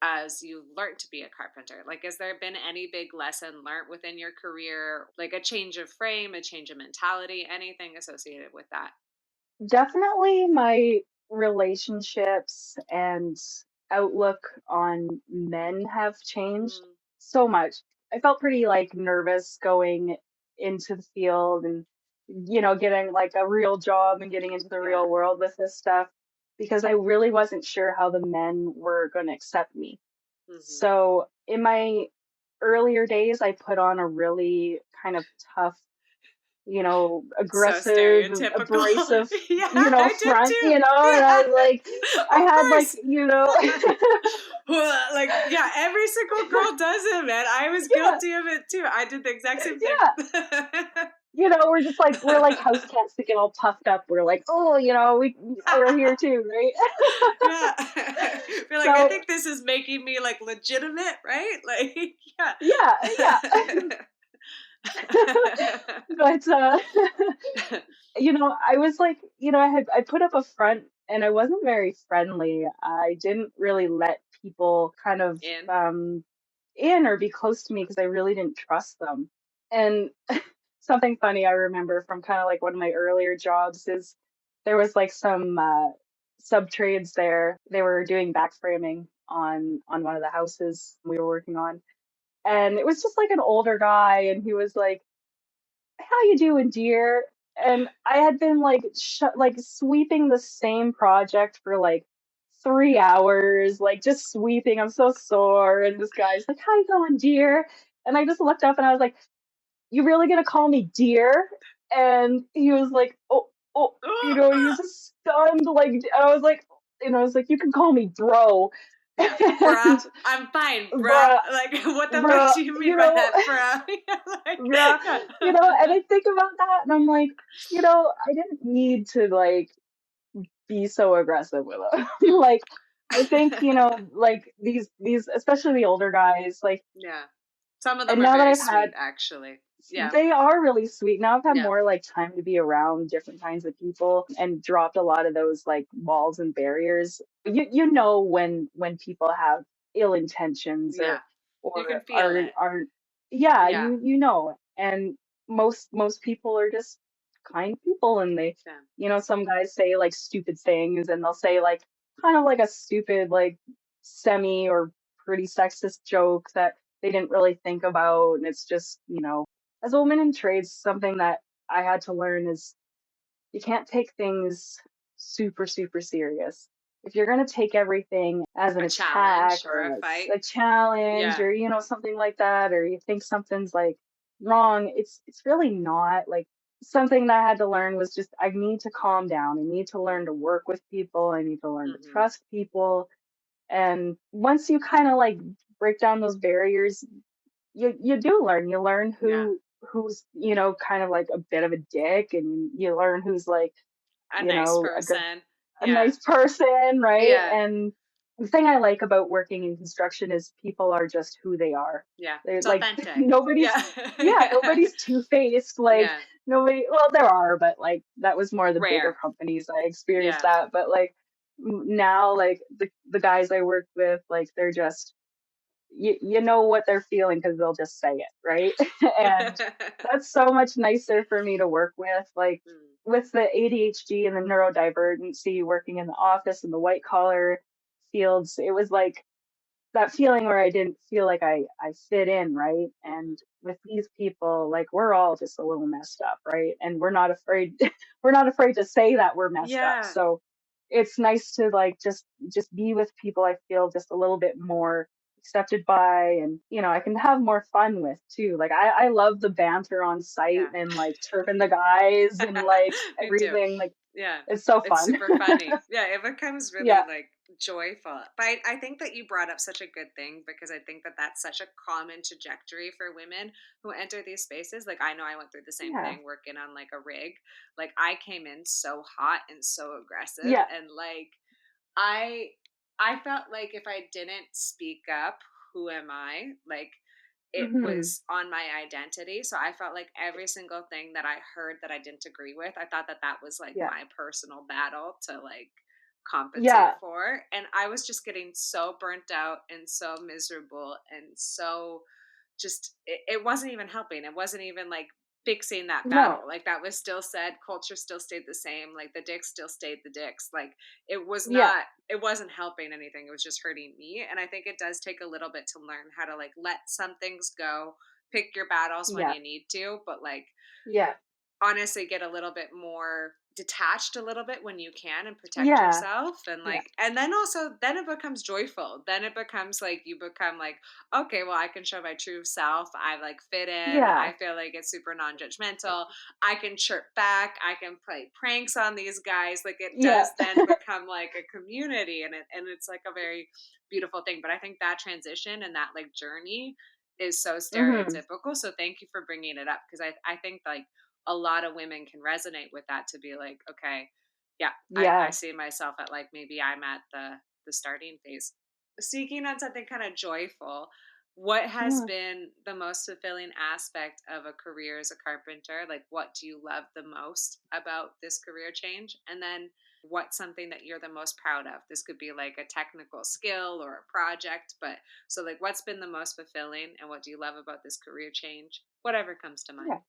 as you learned to be a carpenter? Like, has there been any big lesson learned within your career, like a change of frame, a change of mentality, anything associated with that? Definitely my relationships and outlook on men have changed Mm, so much. I felt pretty like nervous going into the field and getting like a real job and getting into the yeah. real world with this stuff because I really wasn't sure how the men were going to accept me. Hmm. So in my earlier days, I put on a really kind of tough, So aggressive, stereotypical. abrasive, Yeah, I did front, too. and I Yeah, was like, I of had like, course. Well, like, yeah, every single girl does it, man. I was yeah, guilty of it too. I did the exact same thing. yeah, we're like house cats that get all puffed up. We're like, oh, we're here too, right? Yeah. Feel like, I So think this is making me like legitimate, right? Like, yeah. yeah, yeah. But I was like, I put up a front and I wasn't very friendly. I didn't really let people kind of In. in or be close to me because I really didn't trust them. And something funny I remember from kind of like one of my earlier jobs is there was like some sub trades there. They were doing back framing on one of the houses we were working on. And it was just like an older guy and he was like, how you doing, dear? And I had been like like sweeping the same project for like 3 hours, like just sweeping. I'm so sore. And this guy's like, how you going, dear? And I just looked up and I was like, you really gonna call me dear? And he was like, oh, he was just stunned. Like, I was like, you can call me bro. Yeah. Bruh. And I'm fine, bruh. bruh, Like, what the fuck bruh, do you mean by that, bruh? Yeah, like, bruh, yeah. and I think about that and I'm like, I didn't need to like be so aggressive with them. Like, I think, like these, especially the older guys, like, Yeah. Some of them and are now that very I've had sweet, actually. Yeah. they are really sweet. Now I've had Yeah. more like time to be around different kinds of people and dropped a lot of those like walls and barriers. You know when people have ill intentions Yeah. You can or feel it. aren't yeah, Yeah. you know. And most people are just kind people and they Yeah. some guys say like stupid things and they'll say like kind of like a stupid, like semi or pretty sexist joke that they didn't really think about. And it's just, as a woman in trades, something that I had to learn is you can't take things super, super serious. If you're going to take everything as an A attack challenge or or a as fight. a challenge Yeah. or, something like that, or you think something's like wrong, it's really not. Like something that I had to learn was just I need to calm down. I need to learn to work with people. I need to learn to Mm-hmm. trust people. And once you kind of like break down those barriers, you do learn. You learn Yeah. who's, kind of like a bit of a dick, and you learn who's like, A nice a good, person. a Yeah. nice person, right? Yeah. And the thing I like about working in construction is people are just who they are. Yeah. They're It's like authentic. nobody's, Yeah. yeah, Yeah. nobody's two-faced. Like Yeah. nobody, well, there are, but like that was more the bigger Rare. companies I experienced Yeah. that. But like now, like the guys I work with, like they're just you know what they're feeling because they'll just say it, right? And that's so much nicer for me to work with. Like Mm. with the ADHD and the neurodivergency, working in the office and the white collar fields, it was like that feeling where I didn't feel like I fit in, right? Mhm. And with these people, like we're all just a little messed up, right? And we're not afraid we're not afraid to say that we're messed up. Yeah. So it's nice to like just be with people I feel just a little bit more accepted by, and I can have more fun with too. Like I love the banter on site Yeah. and like chirping the guys and like Me too. everything. Like Yeah. it's so It's fun. super funny. Yeah, it becomes really Yeah. like joyful. But I think that you brought up such a good thing because I think that that's such a common trajectory for women who enter these spaces. Like I know I went through the same Yeah. thing working on like a rig. Like I came in so hot and so aggressive Yeah. and like I I felt like if I didn't speak up, who am I? Like it Hmm. was on my identity. So I felt like every single thing that I heard that I didn't agree with, I thought that that was like Yeah. my personal battle to like compensate Yeah. for. And I was just getting so burnt out and so miserable and so just it wasn't even helping. It wasn't even like fixing that battle. No. Like that was still said, culture still stayed the same, like the dicks still stayed the dicks. Like Yeah. it wasn't helping anything. It was just hurting me. And I think it does take a little bit to learn how to like let some things go, pick your battles when Yeah. you need to, but like Yeah. honestly get a little bit more detached a little bit when you can and protect Yeah. yourself and Yeah. like and then also then it becomes joyful, then it becomes like you become like okay well I can show my true self, I like fit in, I Yeah. feel like it's super non-judgmental, I can chirp back, I can play pranks on these guys, like it Yeah. does then become like a community and it's like a very beautiful thing. But I think that transition and that like journey is so Hmm. stereotypical, so thank you for bringing it up because I think like a lot of women can resonate with that to be like, okay, yeah, I Yeah. see myself at like maybe I'm at the starting phase. Speaking on something kind of joyful, what has Mm. been the most fulfilling aspect of a career as a carpenter? Like what do you love the most about this career change? And then what's something that you're the most proud of? This could be like a technical skill or a project, but so like what's been the most fulfilling and what do you love about this career change? Whatever comes to mind. Yeah.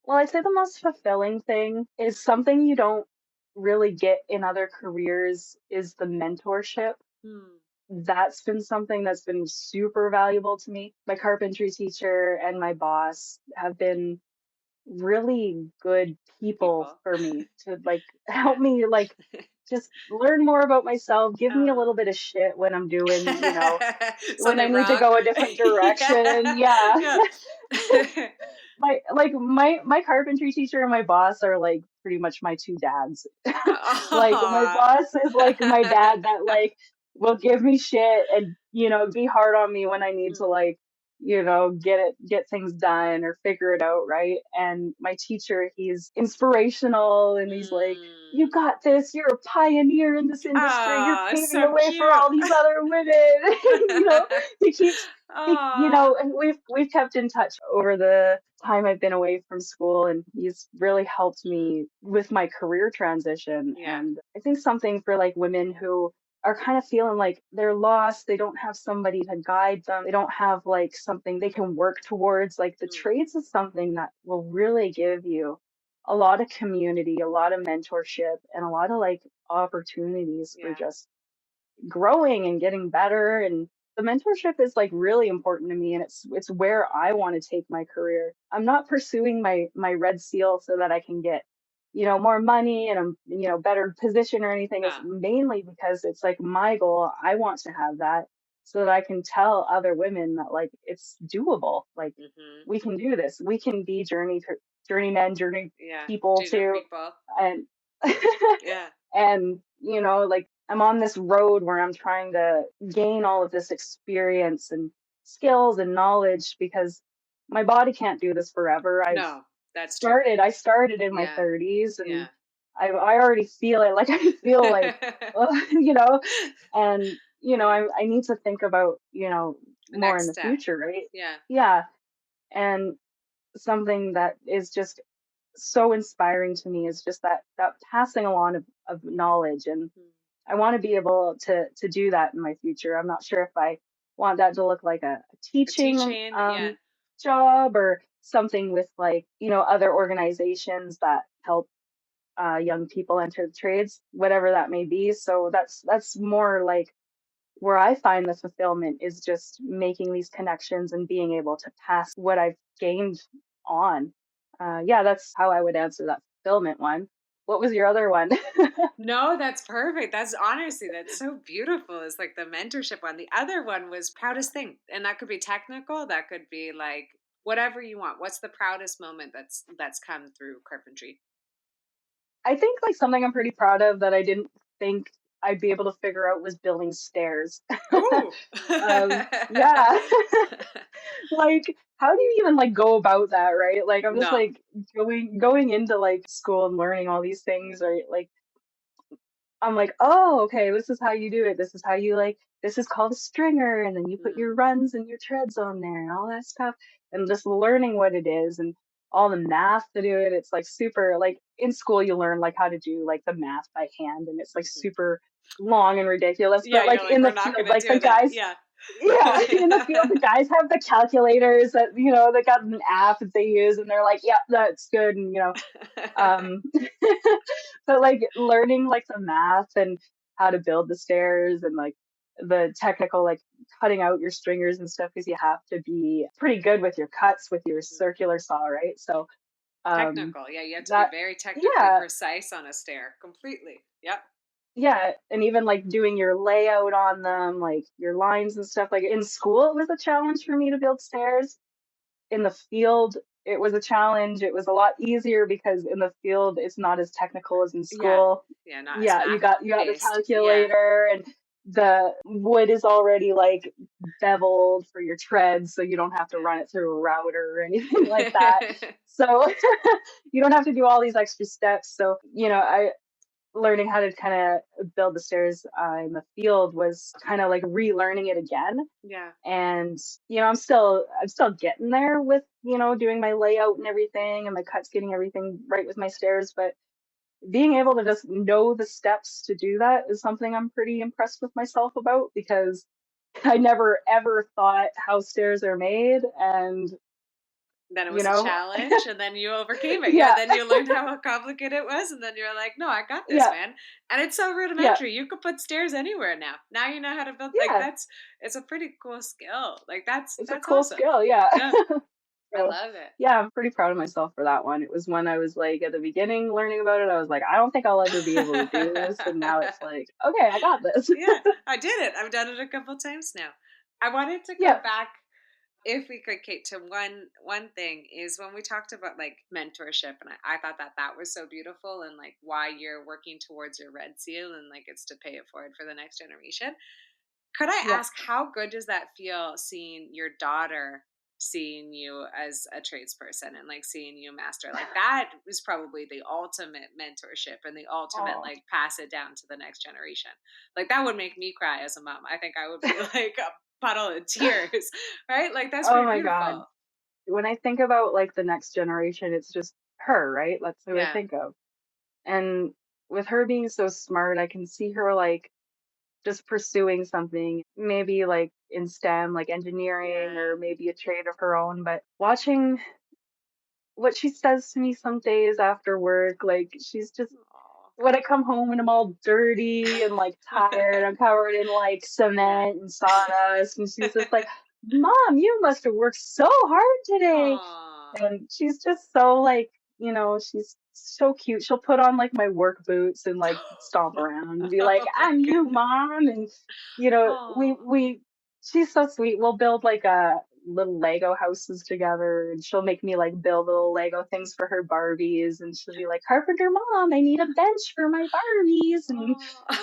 Well, I'd say the most fulfilling thing is something you don't really get in other careers is the mentorship. Hmm. That's been something that's been super valuable to me. My carpentry teacher and my boss have been really good people People. for me to like help Yeah. me like just learn more about myself, give me a little Oh. bit of shit when I'm doing, when I Something need to wrong go a or different direction. yeah. Yeah. Yeah. My carpentry teacher and my boss are like pretty much my two dads. Like my Aw. boss is like my dad that like will give me shit and be hard on me when I need to Mm, like get things done or figure it out, right? And my teacher, he's inspirational and he's like, you mm. got this, you're a pioneer in this industry, you're Aw, paving the so way for cute. all these other women. He keeps Aw. and we've kept in touch over the time I've been away from school, and he's really helped Mhm. me with my career transition. Yeah. And I think something for like women who are kind of feeling like they're lost, they don't have somebody to guide them, they don't have like something they can work towards. Like the Mm, trades is something that will really give you a lot of community, a lot of mentorship, and a lot of like opportunities for yeah. just growing and getting better. And the mentorship is like really important to me, and it's where I want to take my career. I'm not pursuing my red seal so that I can get, more money and better position or anything. It's Yeah. mainly because it's like my goal. I want to have that so that I can tell other women that like it's doable. Like Mm-hmm. we can do this. We can be journeymen, journey Yeah. people Junior too. people. And Yeah. and like I'm on this road where I'm trying to gain all of this experience and skills and knowledge because my body can't do this forever. No, that's true. I started in my Yeah. 30s, and Yeah. I already feel it. Like I feel like, you know, and Yeah. I need to think about, The more in next the step. future, right? Yeah. Yeah. And something that is just so inspiring to me is just that passing along of knowledge. And Mm. I want to be able to do that in my future. I'm not sure if I want that to look like a A teaching teaching. Yeah. job or something with like, other organizations that help young people enter the trades, whatever that may be. So that's more like where I find the fulfillment is just making these connections and being able to pass what I've gained on. Yeah, that's how I would answer that fulfillment one. What was your other one? No, that's perfect. That's honestly, that's so beautiful. It's like the mentorship one. The other one was proudest thing. And that could be technical. That could be like whatever you want. What's the proudest moment that's come through carpentry? I think like something I'm pretty proud of that I didn't think I'd be able to figure out was building stairs. Ooh. Yeah. Like, how do you even like go about that, right? Like, I'm just No. like going into like school and learning all these things, right? Like, I'm like, oh, okay, this is how you do it. This is how you like, this is called a stringer. And then you put your Mm, runs and your treads on there and all that stuff. And just learning what it is and all the math to do it. It's like super, like in school, you learn like how to do like the math by hand, and it's like mhm. super long and ridiculous. Yeah, But you're like like, in we're the not field, gonna like the do that. guys, Yeah. yeah, in the field, the guys have the calculators that, they got an app that they use, and they're like, yeah, that's good. And, um, but like learning like the math and how to build the stairs and like the technical like cutting out your stringers and stuff because you have to be pretty good with your cuts with your Mhm. circular saw, right? So Technical. Yeah, you have to be that very technically yeah, precise on a stair. Completely. Yep. yeah, and even like doing your layout on them, like your lines and stuff. Like in school, it was a challenge for me to build stairs. In the field, it was a challenge. It was a lot easier because in the field, it's not as technical as in Yeah. school. Yeah, not as Yeah, math you got the based. Yeah. calculator, and the wood is already like beveled for your treads, so you don't have to run it through a router or anything like that. Yeah. So you don't have to do all these extra steps. So, I learning how to kind of build the stairs in the field was kind of like relearning it again. Yeah. And I'm still getting there with doing my layout and everything and my cuts, getting everything right with my stairs. But being able to just know the steps to do that is something I'm pretty impressed with myself about, because I never ever thought how stairs are made. And Then it you was a know challenge, and then you overcame it. Yeah, yeah, then you learned how complicated it was, and then you're like, "No, I got this, yeah, man." And it's so yeah, rudimentary. You could put stairs anywhere now. Now you know how to build. Like yeah, it's a pretty cool skill. Like that's it's a that's cool awesome. skill. Yeah. Yeah, I So love it. yeah, I'm pretty proud of myself for that one. It was when I was like at the beginning learning about it, I was like, I don't think I'll ever be able to do this. And now it's like, okay, I got this. Yeah, I did it. I've done it a couple times now. I wanted to go Yeah, back, if we could, Kate, to one thing is when we talked about like mentorship, and I thought that was so beautiful, and like why you're working towards your red seal, and like it's to pay it forward for the next generation. Could I yeah. ask, how good does that feel seeing your daughter seeing you as a tradesperson and like seeing you master? Like that is probably the ultimate mentorship and the ultimate Oh, like pass it down to the next generation. Like that would make me cry as a mom. I think I would be like a puddle of tears, right? Like that's oh pretty my God. beautiful. When I think about like the next generation, it's just her, right? That's who I Yeah. think of. And with her being so smart, I can see her like just pursuing something, maybe like in STEM, like engineering Yeah. or maybe a trade of her own. But watching what she says to me some days after work, like she's just Aw. when I come home and I'm all dirty and like tired, I'm covered in like Yeah. cement and sawdust, and she's just like, "Mom, you must have worked so hard today." Aw. And she's just so like, she's so cute. She'll put on like my work boots and like stomp around and be like, Oh my "I'm you, goodness. Mom." And Oh. she's so sweet. We'll build like a little Lego houses together, and she'll make me like build little Lego things for her Barbies, and she'll be like, "Carpenter Mom, I need a bench for my Barbies." And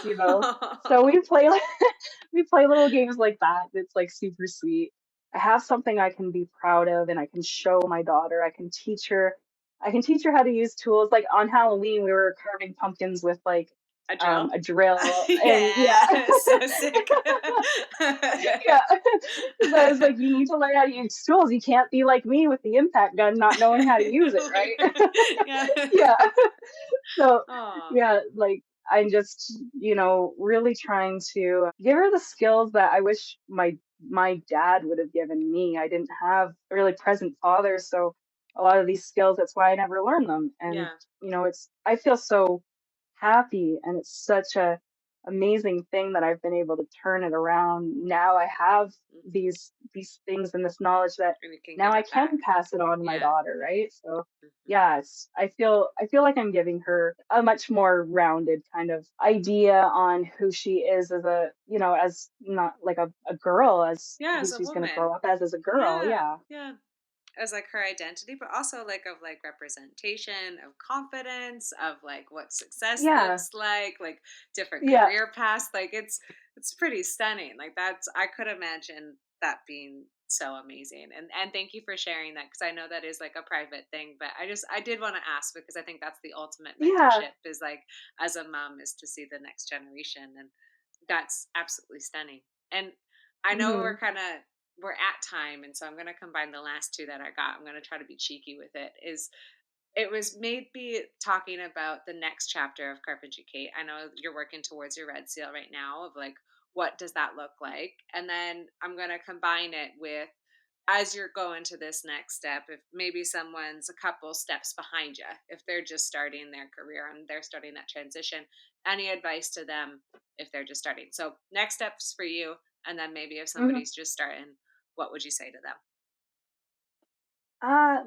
you know, so Oh. we play like we play little games like that. It's like super sweet. I have something I can be proud of, and I can show my daughter. I can teach her how to use tools. Like on Halloween, we were carving pumpkins with like A drill? a drill, and yeah. Yeah, so sick. Yeah. So I was like, you need to learn how to use tools. You can't be like me with the impact gun not knowing how to use it, right? Yeah. Yeah. So, Oh, yeah, like I'm just, really trying to give her the skills that I wish my dad would have given me. I didn't have a really present father, so a lot of these skills, that's why I never learned them. And, yeah. I feel so happy, and it's such a amazing thing that I've been able to turn it around. Now I have Mhm. these things and this knowledge that And you can now give I it back. can pass it on to my Yeah. daughter, right? So Mhm. yeah, I feel like I'm giving her a much more rounded kind of idea on who she is as as not like a girl, as Yeah, who as a she's gonna woman. grow up as a girl. Yeah, Yeah. yeah. As like her identity, but also like of like representation, of confidence, of like what success Yeah. looks like different Yeah. career paths. Like it's pretty stunning. Like that's I could imagine that being so amazing. And thank you for sharing that because I know that is like a private thing, but I did want to ask because I think that's the ultimate Yeah. mentorship is like as a mom is to see the next generation and that's absolutely stunning. And I know Hmm. we're at time, and so I'm going to combine the last two that I got. I'm going to try to be cheeky with it. Is it was maybe talking about the next chapter of Carpentry, Kate. I know you're working towards your red seal right now of like what does that look like, and then I'm going to combine it with as you're going to this next step, if maybe someone's a couple steps behind you, if they're just starting their career and they're starting that transition, any advice to them if they're just starting? So, next steps for you, and then maybe if Hmm. somebody's just starting, what would you say to them?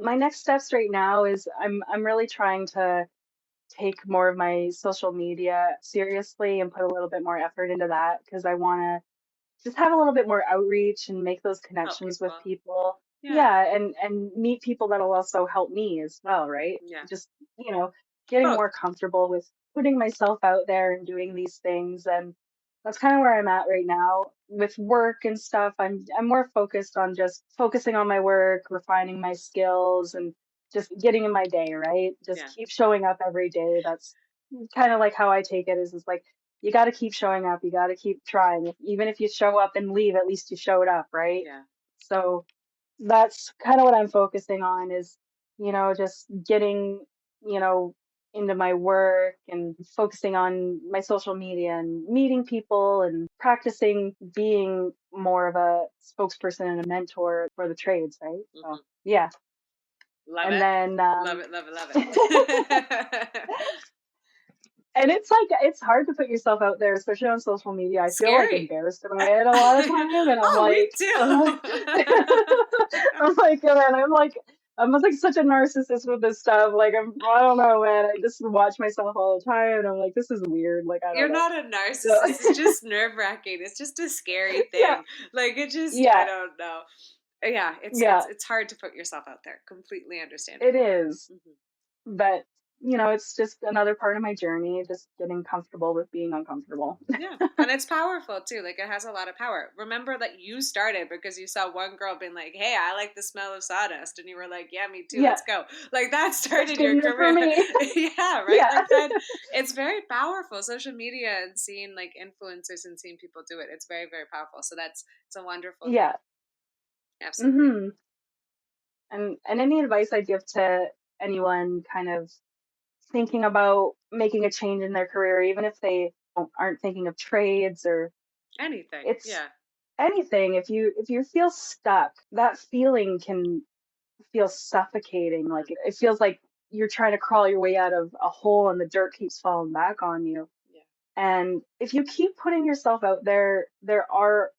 My next steps right now is I'm really trying to take more of my social media seriously and put a little bit more effort into that because I want to just have a little bit more outreach and make those Help connections with people. people. Yeah. Yeah, and meet people that'll also help me as well, right? Yeah. Just, getting Both. more comfortable with putting myself out there and doing these things. And that's kind of where I'm at right now with work and stuff. I'm more focused on just focusing on my work, refining my skills, and just getting in my day, right? Just Yeah. keep showing up every day. That's kind of like how I take it is like you got to keep showing up. You got to keep trying. Even if you show up and leave, at least you showed up, right? Yeah. So that's kind of what I'm focusing on is, just getting, you know, into my work and focusing on my social media and meeting people and practicing being more of a spokesperson and a mentor for the trades, right? So, Hmm. yeah. Love And it. then, Love it. Love it. Love it. and it's like it's hard to put yourself out there, especially on social media. I feel like Scary. embarrassed about it a lot of time, and I'm Oh, me like, too. I'm like, man, I'm like such a narcissist with this stuff. Like, I don't know, man. I just watch myself all the time, and I'm like, this is weird. Like, I You're don't know. not a So, narcissist. It's just nerve wracking. It's just a scary yeah, thing. Like it just, I yeah, don't know. Yeah, yeah, it's hard to put yourself out there. Completely it understandable. is. Hmm. But it's just another part of my journey, just getting comfortable with being uncomfortable. Yeah, and it's powerful too. Like it has a lot of power. Remember that you started because you saw one girl being like, "Hey, I like the smell of sawdust," and you were like, "Yeah, me too. Yeah, Let's go." Like that that's started good your enough for career. me. Yeah, right. Yeah, Like that. It's very powerful. Social media and seeing like influencers and seeing people do it. It's very very powerful. So that's it's a wonderful thing. yeah. Absolutely. Hmm. And any advice I give to anyone kind of thinking about making a change in their career, even if they aren't thinking of trades or Anything. it's Yeah. anything, if you feel stuck, that feeling can feel suffocating. Like it feels like you're trying to crawl your way out of a hole and the dirt keeps falling back on you. Yeah. And if you keep putting yourself out there, there are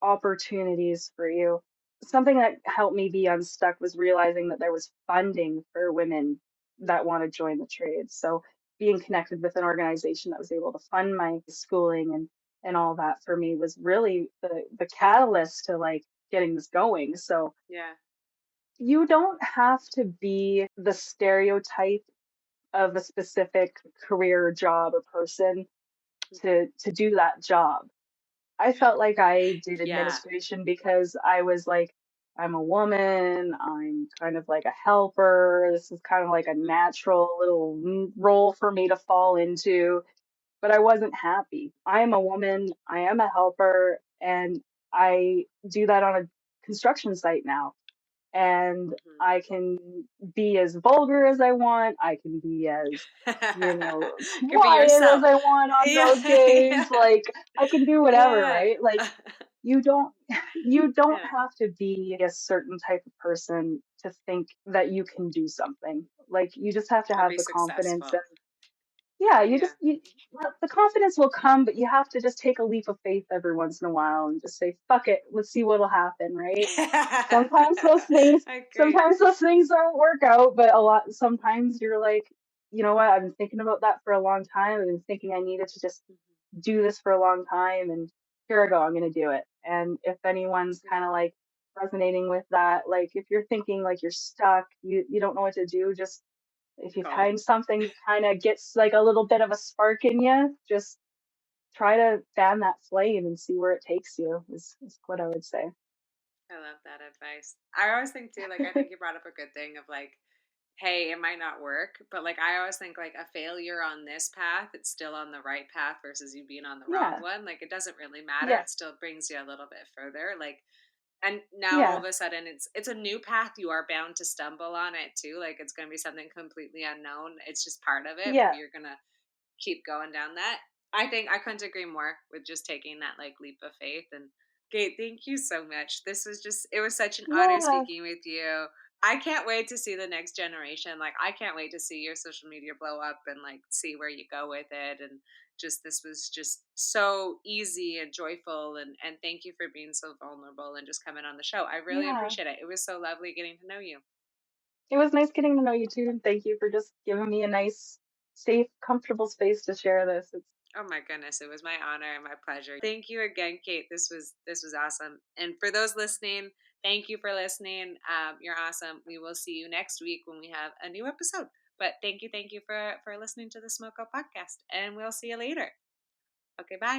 opportunities for you. Something that helped me be unstuck was realizing that there was funding for women that want to join the trades. So being connected with an organization that was able to fund my schooling and all that for me was really the catalyst to like getting this going. So Yeah. you don't have to be the stereotype of a specific career or job or person to do that job. I felt like I did Yeah. administration because I was like, I'm a woman, I'm kind of like a helper. This is kind of like a natural little role for me to fall into, but I wasn't happy. I am a woman, I am a helper, and I do that on a construction site now. And Mm-hmm. I can be as vulgar as I want, I can be as, you know, Could be quiet as yourself. I want on Yeah. those days. Like I can do whatever, Yeah. right? Like you don't you don't Yeah. have to be a certain type of person to think that you can do something. Like you just have to Or have be the confidence. successful. Yeah, Yeah. well, the confidence will come, but you have to just take a leap of faith every once in a while and just say, fuck it, let's see what'll happen, right? Sometimes those things, I agree. sometimes those things don't work out, but sometimes you're like, you know what, I've been thinking about that for a long time. I've been thinking I needed to just do this for a long time, and here I go, I'm gonna do it. And if anyone's kind Yeah. of like resonating with that, like if you're thinking like you're stuck, you don't know what to do, just if you Go. find something that kind of gets like a little bit of a spark in you, just try to fan that flame and see where it takes you, is what I would say. I love that advice. I always think too, like I think you brought up a good thing of like, hey, it might not work, but like I always think like a failure on this path, it's still on the right path versus you being on the wrong Yeah, one. Like it doesn't really matter. yeah, It still brings you a little bit further. Like and now all yeah, of a sudden it's a new path. You are bound to stumble on it too. Like it's gonna be something completely unknown. It's just part of it, but yeah, you're gonna keep going down that. I think I couldn't agree more with just taking that like leap of faith. And Kate, thank you so much. This was just it was such an honor yeah, speaking with you. I can't wait to see the next generation. Like I can't wait to see your social media blow up and like see where you go with it. And just this was just so easy and joyful and thank you for being so vulnerable and just coming on the show. I really yeah. appreciate it. It was so lovely getting to know you. It was nice getting to know you too, and thank you for just giving me a nice, safe, comfortable space to share this. It's Oh my goodness, it was my honor and my pleasure. Thank you again, Kate. This was awesome. And for those listening, thank you for listening. You're awesome. We will see you next week when we have a new episode. But thank you for listening to the Smoke Up podcast, and we'll see you later. Okay, bye.